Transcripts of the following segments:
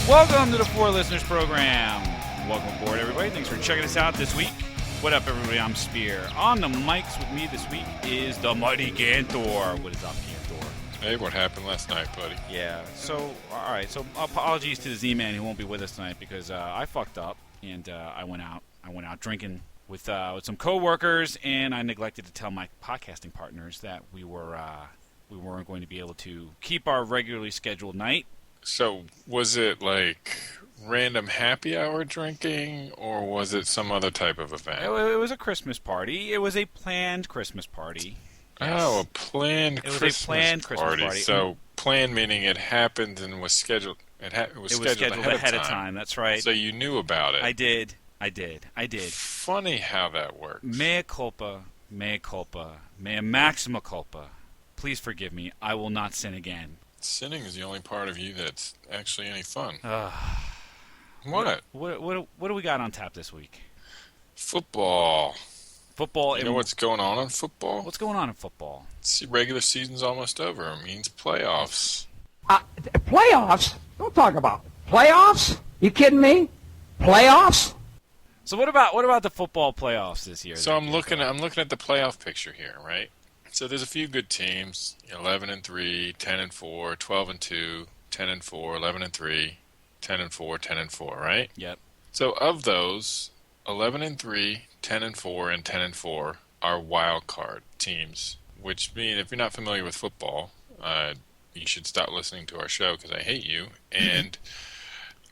Welcome to the Four Listeners Program. Welcome aboard, everybody. Thanks for checking us out this week. What up, everybody? I'm Spear. On the mics with me this week is the Mighty Ganthor. What is up, Ganthor? Hey, what happened last night, buddy? Yeah, so, all right. So, apologies to the Z-Man who won't be with us tonight because I fucked up and I went out drinking with some coworkers, and I neglected to tell my podcasting partners that we weren't going to be able to keep our regularly scheduled night. So, was it like random happy hour drinking, or was it some other type of event? It was a Christmas party. It was a planned Christmas party. Yes. Oh, a planned Christmas party. It was a planned Christmas party. So, planned meaning it happened and was scheduled. It was scheduled ahead of time. That's right. So you knew about it. I did. Funny how that works. Mea culpa, mea maxima culpa. Please forgive me. I will not sin again. Sinning is the only part of you that's actually any fun. What? What do we got on tap this week? Football. Football. You know what's going on in football? What's going on in football? Regular season's almost over. It means playoffs. Playoffs? Don't talk about playoffs. You kidding me? Playoffs? So what about the football playoffs this year? So I'm looking at the playoff picture here, right? So there's a few good teams: 11-3, 10-4, 12-2, 10-4, 11-3, 10-4, 10-4, right? Yep. So of those, 11-3, 10-4, and 10-4 are wild card teams. Which means, if you're not familiar with football, you should stop listening to our show because I hate you. And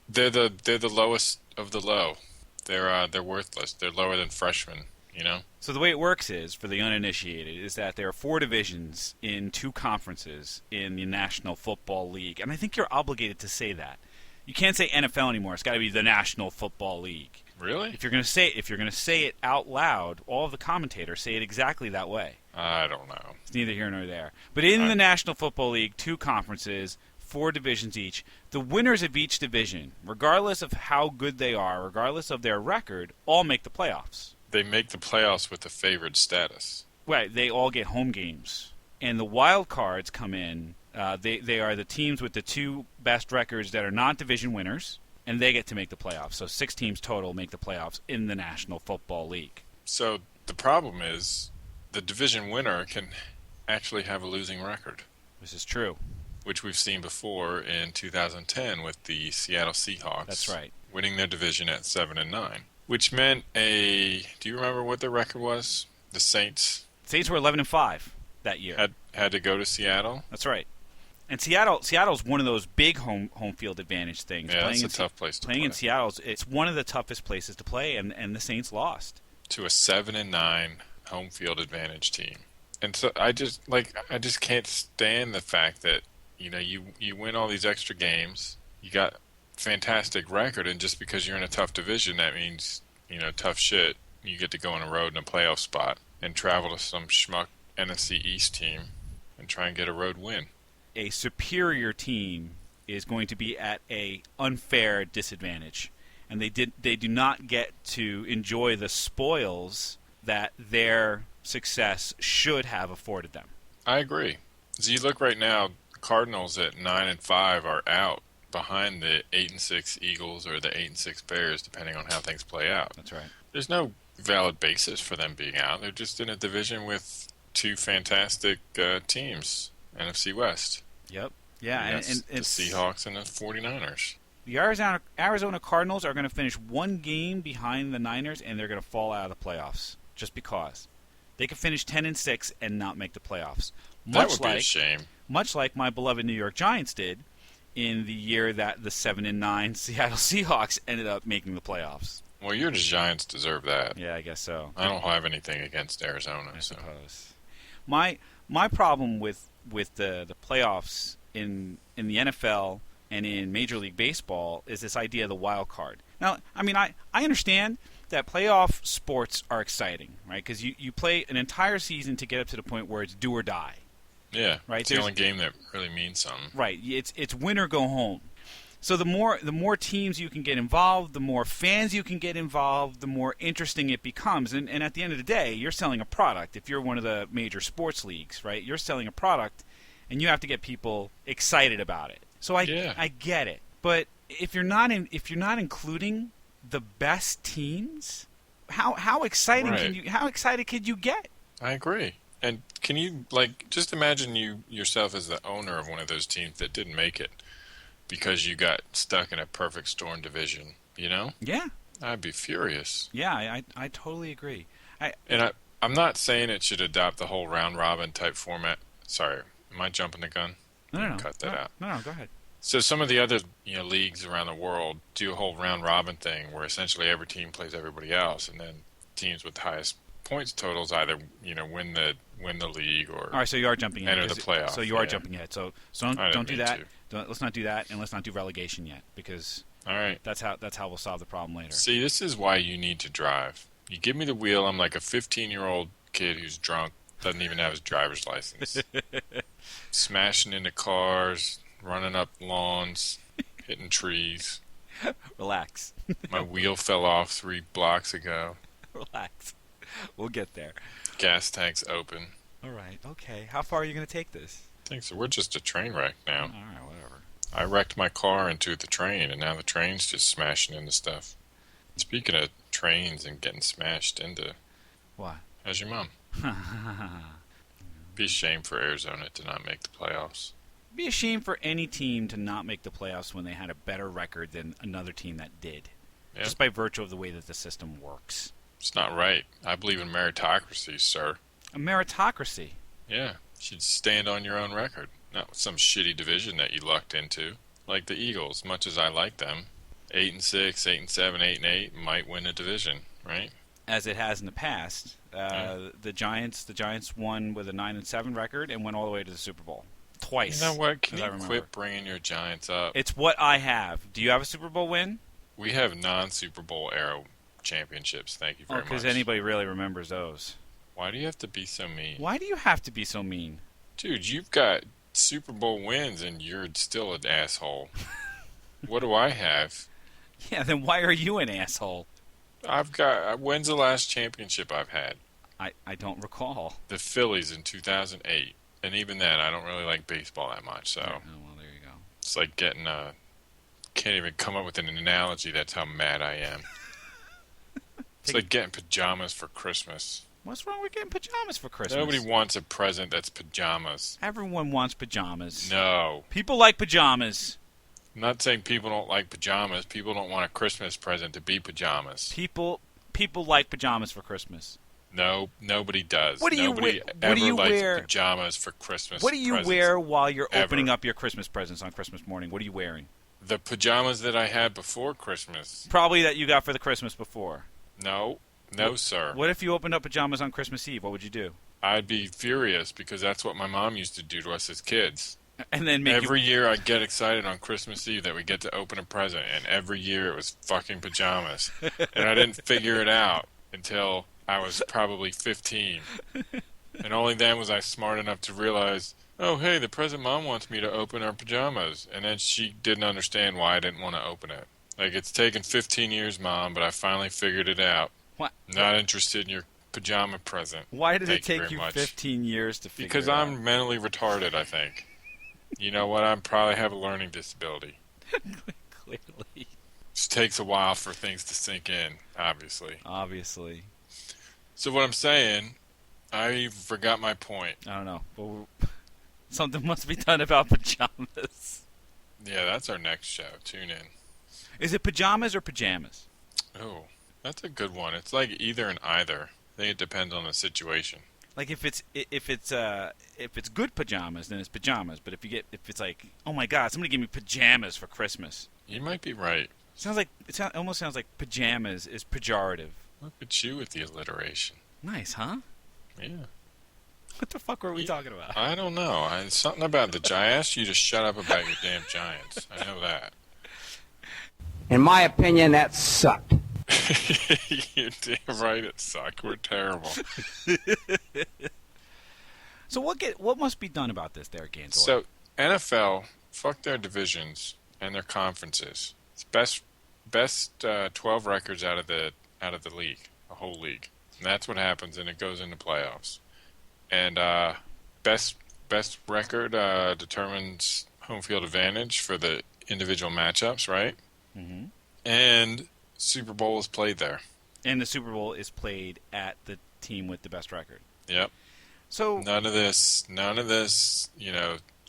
they're the lowest of the low. They're worthless. They're lower than freshmen. You know? So the way it works is, for the uninitiated, is that there are 4 divisions in 2 conferences in the National Football League. And I think you're obligated to say that. You can't say NFL anymore. It's got to be the National Football League. Really? If you're going to say it out loud, all of the commentators say it exactly that way. I don't know. It's neither here nor there. But in the National Football League, 2 conferences, 4 divisions each. The winners of each division, regardless of how good they are, regardless of their record, all make the playoffs. They make the playoffs with the favored status. Right, they all get home games. And the wild cards come in. They are the teams with the 2 best records that are not division winners, and they get to make the playoffs. So 6 teams total make the playoffs in the National Football League. So the problem is the division winner can actually have a losing record. This is true. Which we've seen before in 2010 with the Seattle Seahawks. That's right. Winning their division at 7-9. Which meant do you remember what the record was? The Saints were 11-5 that year. Had to go to Seattle. That's right. And Seattle's one of those big home field advantage things. Yeah, it's a tough place to play. Playing in Seattle, it's one of the toughest places to play, and the Saints lost to a 7-9 home field advantage team. And so I just can't stand the fact that you win all these extra games, you got fantastic record, and just because you're in a tough division, that means tough shit. You get to go on a road in a playoff spot and travel to some schmuck NFC East team and try and get a road win. A superior team is going to be at a unfair disadvantage, and they do not get to enjoy the spoils that their success should have afforded them. I agree. As you look right now, Cardinals at 9-5 are out behind the 8-6 Eagles or the 8-6 Bears, depending on how things play out. That's right. There's no valid basis for them being out. They're just in a division with 2 fantastic teams, NFC West. Yep. Yeah, and the Seahawks and the 49ers. The Arizona Cardinals are going to finish 1 game behind the Niners, and they're going to fall out of the playoffs just because. They could finish 10-6 and not make the playoffs. That would be a shame. Much like my beloved New York Giants did in the year that the 7-9 Seattle Seahawks ended up making the playoffs. Well, your Giants deserve that. Yeah, I guess so. I don't have anything against Arizona. I suppose. My problem with the playoffs in the NFL and in Major League Baseball is this idea of the wild card. Now, I mean, I understand that playoff sports are exciting, right? Because you play an entire season to get up to the point where it's do or die. Yeah, right. It's the only game that really means something. Right. It's win or go home. So the more teams you can get involved, the more fans you can get involved, the more interesting it becomes. And at the end of the day, you're selling a product. If you're one of the major sports leagues, right, you're selling a product, and you have to get people excited about it. So I get it. But if you're not including the best teams, how exciting Right. how excited could you get? I agree. And can you, like, just imagine you yourself as the owner of one of those teams that didn't make it because you got stuck in a perfect storm division, you know? Yeah. I'd be furious. Yeah, I totally agree. I'm not saying it should adopt the whole round robin type format. Sorry, am I jumping the gun? No. Cut that out. No, go ahead. So some of the other leagues around the world do a whole round robin thing where essentially every team plays everybody else, and then teams with the highest points totals either win the league or All right, so you are jumping ahead. enter the playoff. So you are Yeah. jumping ahead. So I don't didn't do mean that. to. Let's not do that, and let's not do relegation yet, because All right. that's how we'll solve the problem later. See, this is why you need to drive. You give me the wheel, I'm like a 15-year-old kid who's drunk, doesn't even have his driver's license. Smashing into cars, running up lawns, hitting trees. Relax. My wheel fell off 3 blocks ago. Relax. We'll get there. Gas tank's open. All right. Okay. How far are you going to take this? Thanks. So we're just a train wreck now. All right. Whatever. I wrecked my car into the train, and now the train's just smashing into stuff. Speaking of trains and getting smashed into, What? how's your mom? Be a shame for Arizona to not make the playoffs. Be a shame for any team to not make the playoffs when they had a better record than another team that did. Yeah. Just by virtue of the way that the system works. It's not right. I believe in meritocracy, sir. A meritocracy. Yeah, you should stand on your own record, not with some shitty division that you lucked into. Like the Eagles, much as I like them, 8-6, 8-7, 8-8 might win a division, right? As it has in the past. The Giants won with a 9-7 record and went all the way to the Super Bowl. Twice. You know what? Can as I you remember. quit bringing your Giants up? It's what I have. Do you have a Super Bowl win? We have non-Super Bowl era championships. Thank you very much. Because anybody really remembers those. Why do you have to be so mean? Why do you have to be so mean? Dude, you've got Super Bowl wins and you're still an asshole. What do I have? Yeah, then why are you an asshole? When's the last championship I've had? I don't recall. The Phillies in 2008. And even then, I don't really like baseball that much, so Oh, well, there you go. it's like getting can't even come up with an analogy. That's how mad I am. It's like getting pajamas for Christmas. What's wrong with getting pajamas for Christmas? Nobody wants a present that's pajamas. Everyone wants pajamas. No. People like pajamas. I'm not saying people don't like pajamas. People don't want a Christmas present to be pajamas. People like pajamas for Christmas. No, nobody does. What do you Nobody wear- ever what do you likes wear- pajamas for Christmas. What do you presents. wear while you're Ever. opening up your Christmas presents on Christmas morning? What are you wearing? The pajamas that I had before Christmas. Probably that you got for the Christmas before. No, sir. What if you opened up pajamas on Christmas Eve? What would you do? I'd be furious because that's what my mom used to do to us as kids. And then make Every year I'd get excited on Christmas Eve that we get to open a present, and every year it was fucking pajamas. And I didn't figure it out until I was probably 15. And only then was I smart enough to realize, oh, hey, the present mom wants me to open our pajamas. And then she didn't understand why I didn't want to open it. Like, it's taken 15 years, Mom, but I finally figured it out. What? Not interested in your pajama present. Why did it Thank you take very you much. 15 years to figure Because it out? I'm mentally retarded, I think. You know what? I probably have a learning disability. Clearly. It takes a while for things to sink in, obviously. Obviously. So what I'm saying, I forgot my point. I don't know. But something must be done about pajamas. Yeah, that's our next show. Tune in. Is it pajamas or pajamas? Oh, that's a good one. It's like either and either. I think it depends on the situation. Like if it's good pajamas, then it's pajamas. But if it's like, oh my God, somebody give me pajamas for Christmas. You might be right. Almost sounds like pajamas is pejorative. Look at you with the alliteration. Nice, huh? Yeah. What the fuck were we talking about? I don't know. Something about I asked you to shut up about your damn Giants. I know that. In my opinion, that sucked. You're damn right it sucked. We're terrible. So what must be done about this there, Ganthor? So, NFL, fuck their divisions and their conferences. It's best 12 records out of the league, the whole league. And that's what happens, and it goes into playoffs. And best record determines home field advantage for the individual matchups, right? Mm-hmm. And Super Bowl is played there. And the Super Bowl is played at the team with the best record. Yep. So None of this,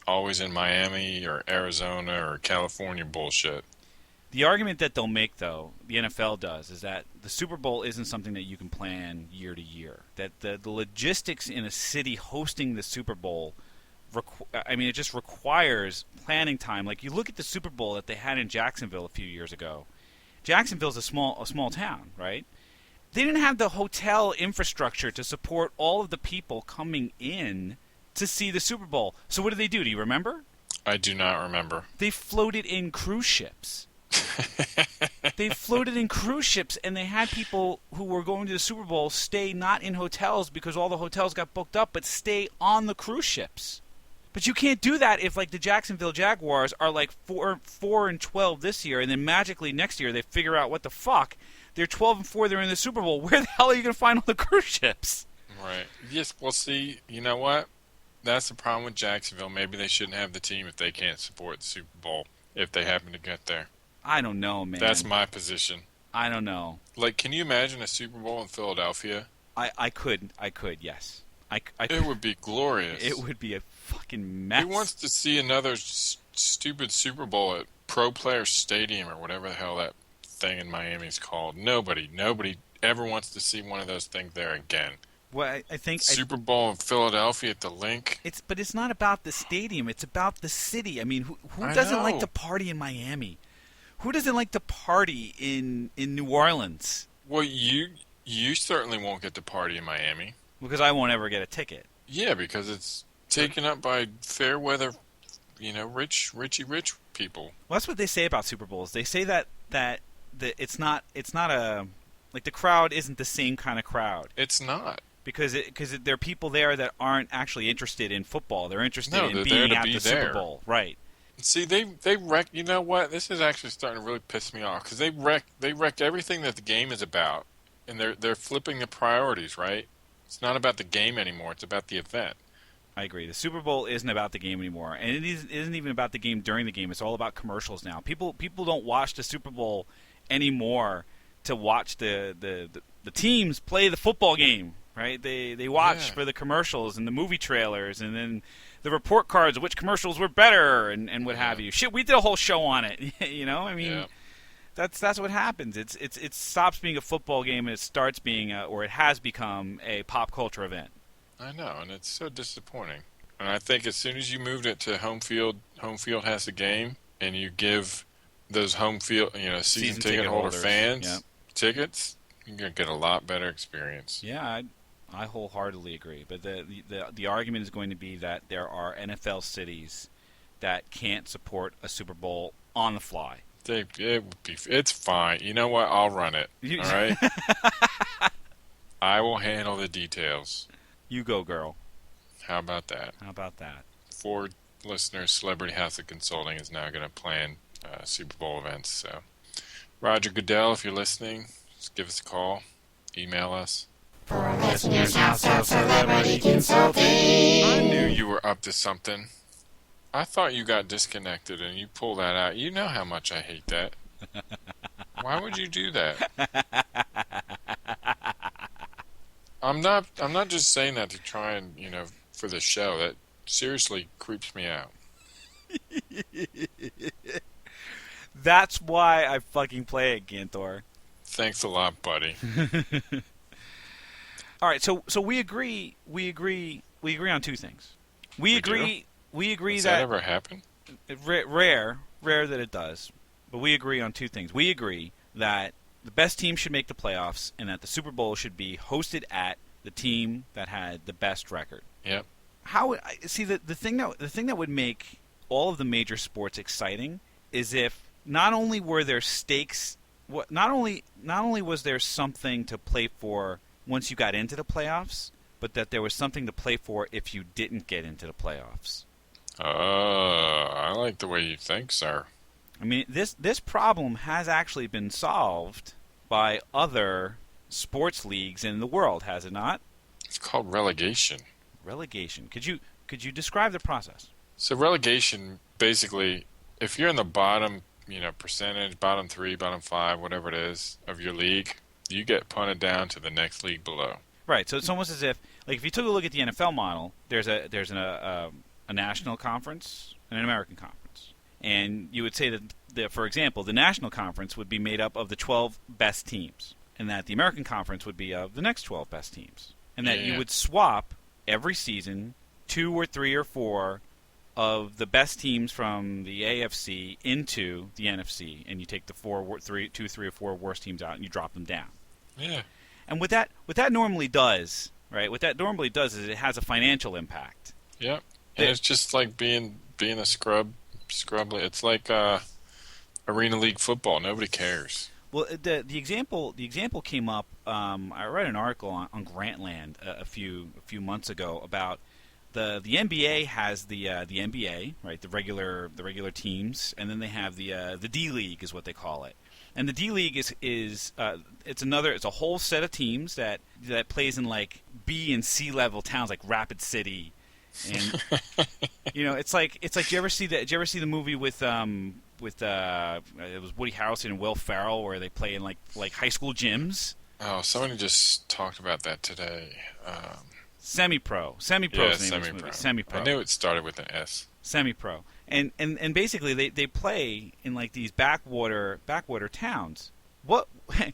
always in Miami or Arizona or California bullshit. the argument that they'll make, though, the NFL does, is that the Super Bowl isn't something that you can plan year to year. That the logistics in a city hosting the Super Bowl, it just requires planning time. Like, you look at the Super Bowl that they had in Jacksonville a few years ago. Jacksonville's a small town, right? They didn't have the hotel infrastructure to support all of the people coming in to see the Super Bowl. So what did they do? Do you remember? I do not remember. They floated in cruise ships. They floated in cruise ships, and they had people who were going to the Super Bowl stay not in hotels because all the hotels got booked up, but stay on the cruise ships. But you can't do that if, like, the Jacksonville Jaguars are like 4-12 this year, and then magically next year they figure out what the fuck. They're 12-4. They're in the Super Bowl. Where the hell are you going to find all the cruise ships? Right. Yes. Well, see, you know what? That's the problem with Jacksonville. Maybe they shouldn't have the team if they can't support the Super Bowl if they happen to get there. I don't know, man. That's my position. I don't know. Like, can you imagine a Super Bowl in Philadelphia? I could, yes. I could. It would be glorious. It would be a fucking mess. Who wants to see another stupid Super Bowl at Pro Player Stadium or whatever the hell that thing in Miami is called? Nobody ever wants to see one of those things there again. Well, I think Super Bowl in Philadelphia at the Link. But it's not about the stadium. It's about the city. I mean, who I doesn't know. like to party in Miami? Who doesn't like to party in New Orleans? Well, you certainly won't get to party in Miami. Because I won't ever get a ticket. Yeah, because it's taken up by fair weather, rich people. Well, that's what they say about Super Bowls. They say that it's not a, like, the crowd isn't the same kind of crowd. It's not. Because there are people there that aren't actually interested in football. They're interested in they're being there to at be the there. Super Bowl. Right. See, they wreck. You know what? This is actually starting to really piss me off because they wreck everything that the game is about, and they're flipping the priorities. Right? It's not about the game anymore. It's about the event. I agree. The Super Bowl isn't about the game anymore, and it isn't even about the game during the game. It's all about commercials now. People don't watch the Super Bowl anymore to watch the teams play the football game. Right? They watch for the commercials and the movie trailers, and then the report cards of which commercials were better and what have you. Shit, we did a whole show on it. That's what happens. It stops being a football game and it starts being or it has become a pop culture event. I know, and it's so disappointing. And I think as soon as you moved it to home field has a game, and you give those home field, season ticket holder fans tickets, you're gonna get a lot better experience. Yeah, I wholeheartedly agree. But the argument is going to be that there are NFL cities that can't support a Super Bowl on the fly. It's fine. You know what? I'll run it. All right. I will handle the details. You go, girl. How about that? For listeners, Celebrity House of Consulting is now going to plan Super Bowl events. So, Roger Goodell, if you're listening, just give us a call. Email us. For listeners' House of Celebrity Consulting. I knew you were up to something. I thought you got disconnected and you pulled that out. You know how much I hate that. Why would you do that? I'm not just saying that to try and, for the show. That seriously creeps me out. That's why I fucking play it, Ganthor. Thanks a lot, buddy. All right, so we agree on two things. We agree Does that that ever happen? Rare that it does. But we agree on two things. We agree that the best team should make the playoffs and that the Super Bowl should be hosted at the team that had the best record. Yep. The thing that would make all of the major sports exciting is if not only were there stakes, not only was there something to play for once you got into the playoffs, but that there was something to play for if you didn't get into the playoffs. I like the way you think, sir. I mean, this problem has actually been solved by other sports leagues in the world, has it not? It's called relegation. Relegation. Could you describe the process? So relegation, basically, if you're in the bottom, percentage, bottom 3, bottom 5, whatever it is of your league, you get punted down to the next league below. Right. So it's almost as if, like, if you took a look at the NFL model, there's a national conference and an American conference, and you would say that, for example, the national conference would be made up of the 12 best teams, and that the American conference would be of the next 12 best teams, and that you would swap every season 2 or 3 or 4 of the best teams from the AFC into the NFC, and you take the 2, 3, or 4 worst teams out and you drop them down. Yeah. And what that normally does, right? What that normally does is it has a financial impact. Yep. And it's just like being a scrub. It's like Arena League football. Nobody cares. Well, the example came up. I read an article on Grantland a few months ago about the NBA has the NBA, right? The regular teams, and then they have the D League is what they call it. And the D League is it's a whole set of teams that plays in like B and C level towns like Rapid City, and it's like did you ever see the movie with it was Woody Harrelson and Will Ferrell where they play in like high school gyms? Oh, somebody just talked about that today. Semi-pro. Semi-pro is the name of this movie. Semi-pro. I knew it started with an S. Semi-pro. And basically they play in like these backwater towns. What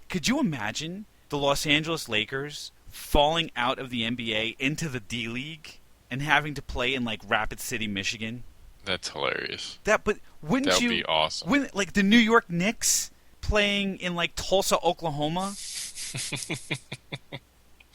could you imagine the Los Angeles Lakers falling out of the NBA into the D League and having to play in like Rapid City, Michigan? That's hilarious. That would be awesome. Wouldn't like the New York Knicks playing in like Tulsa, Oklahoma?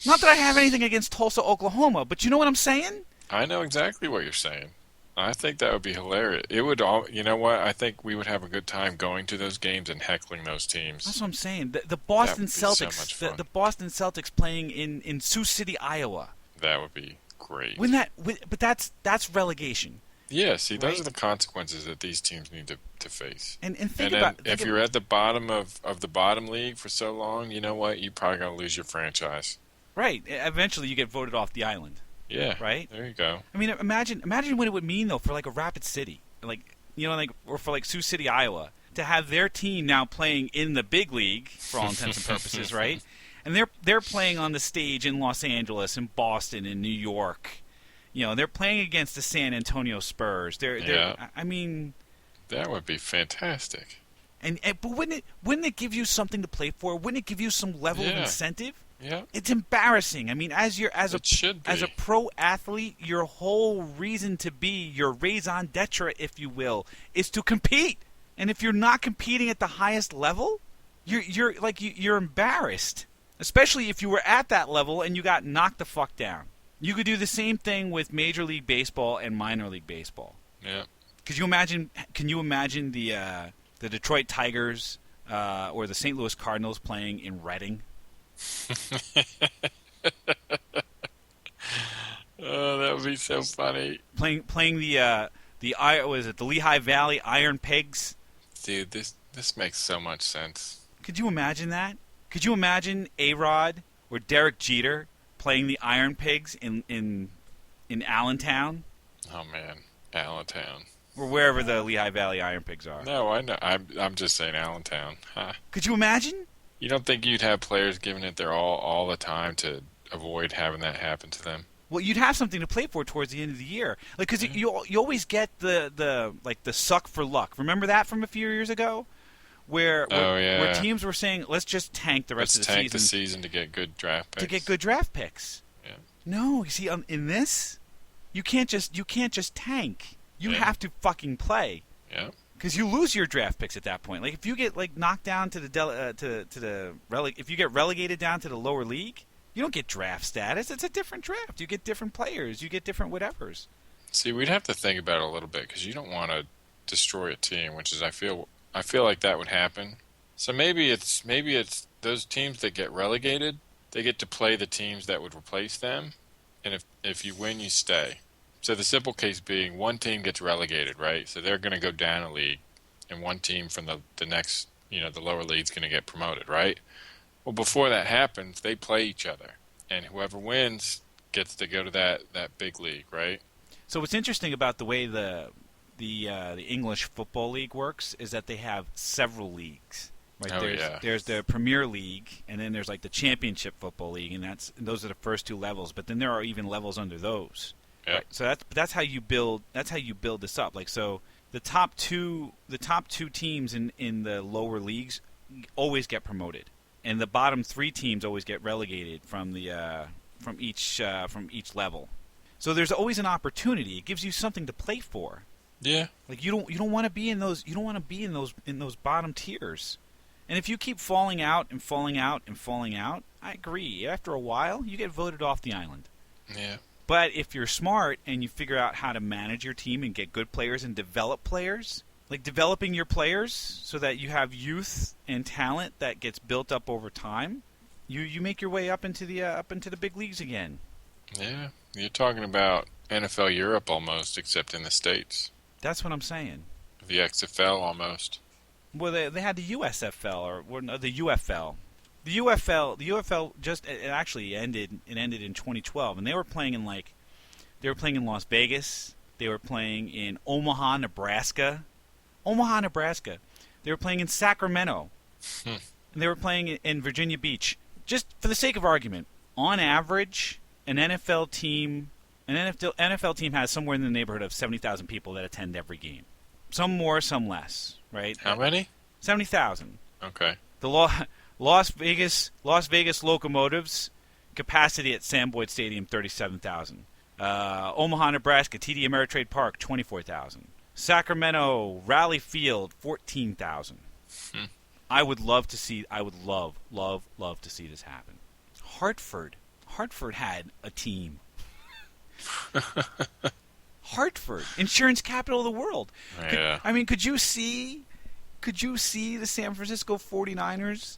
Not that I have anything against Tulsa, Oklahoma, but you know what I'm saying? I know exactly what you're saying. I think that would be hilarious. It would all. You know what? I think we would have a good time going to those games and heckling those teams. That's what I'm saying. The Boston Celtics, so much fun. the Boston Celtics playing in Sioux City, Iowa. That would be great. But that's relegation. Yeah, see, those are the consequences that these teams need to face. And if you're at the bottom of the bottom league for so long, you know what? You're probably going to lose your franchise. Right. Eventually, you get voted off the island. Yeah. Right. There you go. I mean, imagine what it would mean though for like a Rapid City, or for like Sioux City, Iowa, to have their team now playing in the big league for all intents and purposes, right? And they're playing on the stage in Los Angeles, in Boston, in New York. They're playing against the San Antonio Spurs. I mean, that would be fantastic. But wouldn't it give you something to play for? Wouldn't it give you some level of incentive? Yeah. It's embarrassing. I mean, as a pro athlete, your whole reason to be, your raison d'etre, if you will, is to compete. And if you're not competing at the highest level, you're embarrassed. Especially if you were at that level and you got knocked the fuck down. You could do the same thing with Major League Baseball and minor league baseball. Yeah. Can you imagine the Detroit Tigers or the St. Louis Cardinals playing in Reading? Oh, that would be so funny. Playing the Lehigh Valley Iron Pigs. Dude, this makes so much sense. Could you imagine that? Could you imagine A-Rod or Derek Jeter playing the Iron Pigs in Allentown? Oh man, Allentown. Or wherever the Lehigh Valley Iron Pigs are. No, I know. I'm just saying Allentown. Huh. Could you imagine? You don't think you'd have players giving it their all the time to avoid having that happen to them? Well, you'd have something to play for towards the end of the year, like because you always get the suck for luck. Remember that from a few years ago, where teams were saying, "Let's just tank the rest of the season." Let's tank the season to get good draft picks. Yeah. No, you see, in this, you can't just tank. You have to fucking play. Yeah. Because you lose your draft picks at that point. Like if you get knocked down to if you get relegated down to the lower league, you don't get draft status. It's a different draft. You get different players. You get different whatevers. See, we'd have to think about it a little bit because you don't want to destroy a team, which is I feel like that would happen. So maybe it's those teams that get relegated, they get to play the teams that would replace them, and if you win, you stay. So the simple case being one team gets relegated, right? So they're going to go down a league, and one team from the next, the lower league's going to get promoted, right? Well, before that happens, they play each other, and whoever wins gets to go to that big league, right? So what's interesting about the way the the English Football League works is that they have several leagues. Right? Oh, There's the Premier League, and then there's like the Championship Football League, and those are the first two levels. But then there are even levels under those. Yep. Right? So that's how you build. That's how you build this up. Like so, the top two teams in the lower leagues always get promoted, and the bottom three teams always get relegated from each level. So there's always an opportunity. It gives you something to play for. Yeah. Like you don't want to be in those in those bottom tiers. And if you keep falling out and falling out and falling out, I agree. After a while, you get voted off the island. Yeah. But if you're smart and you figure out how to manage your team and get good players and develop players, like developing your players so that you have youth and talent that gets built up over time, you make your way up into the big leagues again. Yeah. You're talking about NFL Europe almost, except in the States. That's what I'm saying. The XFL almost. Well, they had the USFL or the UFL. The UFL just it actually ended. It ended in 2012, and they were playing in Las Vegas. They were playing in Omaha, Nebraska. They were playing in Sacramento, and they were playing in Virginia Beach. Just for the sake of argument, on average, an NFL team has somewhere in the neighborhood of 70,000 people that attend every game. Some more, some less. Right? How many? 70,000. Okay. The Las Vegas Locomotives capacity at Sam Boyd Stadium 37,000. Omaha, Nebraska TD Ameritrade Park 24,000. Sacramento Raleigh Field 14,000. I would love to see this happen. Hartford had a team. Hartford, insurance capital of the world. Yeah. Could you see the San Francisco 49ers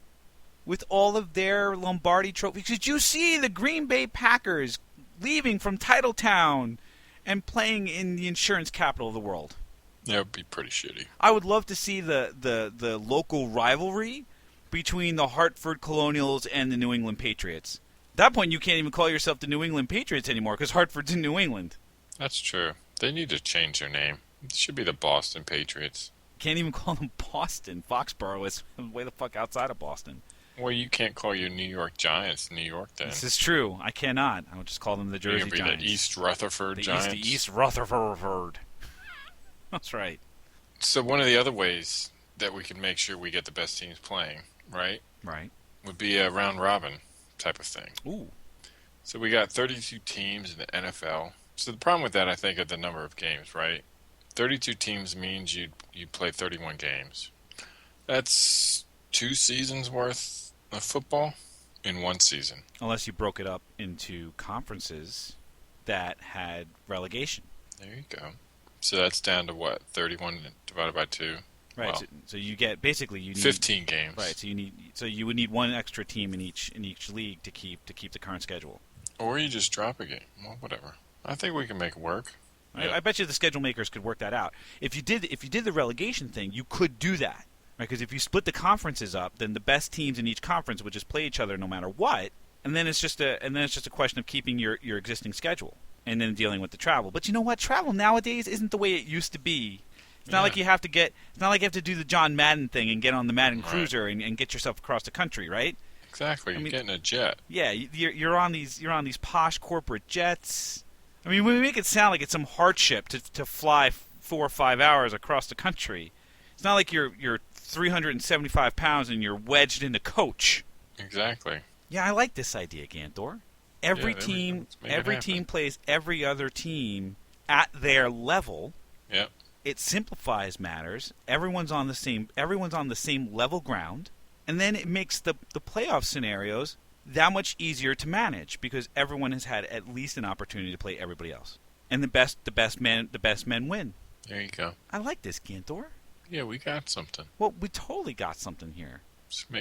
with all of their Lombardi trophies? Could you see the Green Bay Packers leaving from Titletown and playing in the insurance capital of the world? That would be pretty shitty. I would love to see the local rivalry between the Hartford Colonials and the New England Patriots. At that point, you can't even call yourself the New England Patriots anymore because Hartford's in New England. That's true. They need to change their name. It should be the Boston Patriots. Can't even call them Boston. Foxborough is way the fuck outside of Boston. Well, you can't call your New York Giants New York then. This is true. I cannot. I would just call them the Jersey Giants. The East Rutherford Giants. The East Rutherford. That's right. So one of the other ways that we can make sure we get the best teams playing, right? Right. Would be a round robin type of thing. Ooh. So we got 32 teams in the NFL. So the problem with that, I think, is the number of games, right? 32 teams means you play 31 games. That's 2 seasons worth of football in 1 season. Unless you broke it up into conferences that had relegation. There you go. So that's down to what? 31 divided by 2? Right. Well, so you get basically you need 15 games. Right. So you would need one extra team in each league to keep the current schedule. Or you just drop a game. Well, whatever. I think we can make it work. Yeah. I bet you the schedule makers could work that out. If you did the relegation thing, you could do that. Right? Because if you split the conferences up, then the best teams in each conference would just play each other no matter what, and then it's just a question of keeping your existing schedule and then dealing with the travel. But you know what? Travel nowadays isn't the way it used to be. It's not like you have to do the John Madden thing and get on the Madden Cruiser and get yourself across the country, right? Exactly. You're getting a jet. Yeah, you're on these posh corporate jets. I mean, we make it sound like it's some hardship to fly 4 or 5 hours across the country. It's not like you're 375 pounds and you're wedged in the coach. Exactly. Yeah, I like this idea, Ganthor. Every team plays every other team at their level. Yep. It simplifies matters. Everyone's on the same level ground, and then it makes the playoff scenarios that much easier to manage because everyone has had at least an opportunity to play everybody else, and the best men win. There you go. I like this, Ganthor. Yeah, we got something. Well, we totally got something here.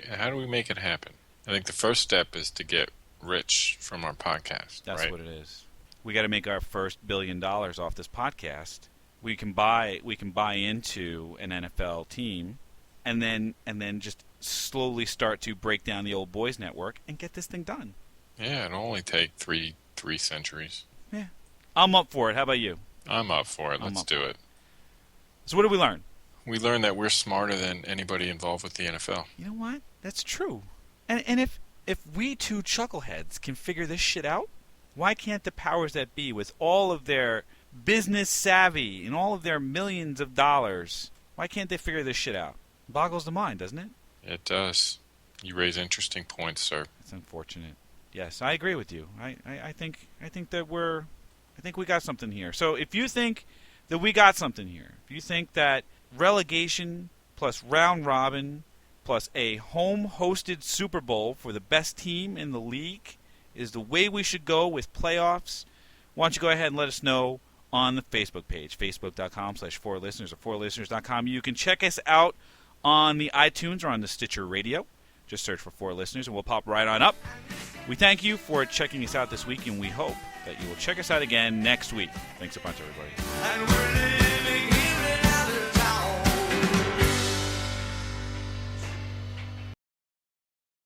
How do we make it happen? I think the first step is to get rich from our podcast. That's right? what it is. We got to make our first $1 billion off this podcast. We can buy into an NFL team, and then just slowly start to break down the old boys network and get this thing done. Yeah, it'll only take three centuries. Yeah, I'm up for it. How about you? I'm up for it. Let's do it. So what did we learn? We learned that we're smarter than anybody involved with the NFL. You know what? That's true. And if we two chuckleheads can figure this shit out, why can't the powers that be, with all of their business savvy and all of their millions of dollars, why can't they figure this shit out? It boggles the mind, doesn't it? It does. You raise interesting points, sir. It's unfortunate. Yes, I agree with you. I think that we got something here. So if you think that we got something here, if you think that relegation plus round robin plus a home-hosted Super Bowl for the best team in the league is the way we should go with playoffs, why don't you go ahead and let us know on the Facebook page, facebook.com/4listeners or 4listeners.com. You can check us out on the iTunes or on the Stitcher Radio. Just search for 4 Listeners and we'll pop right on up. We thank you for checking us out this week, and we hope that you will check us out again next week. Thanks a bunch, everybody.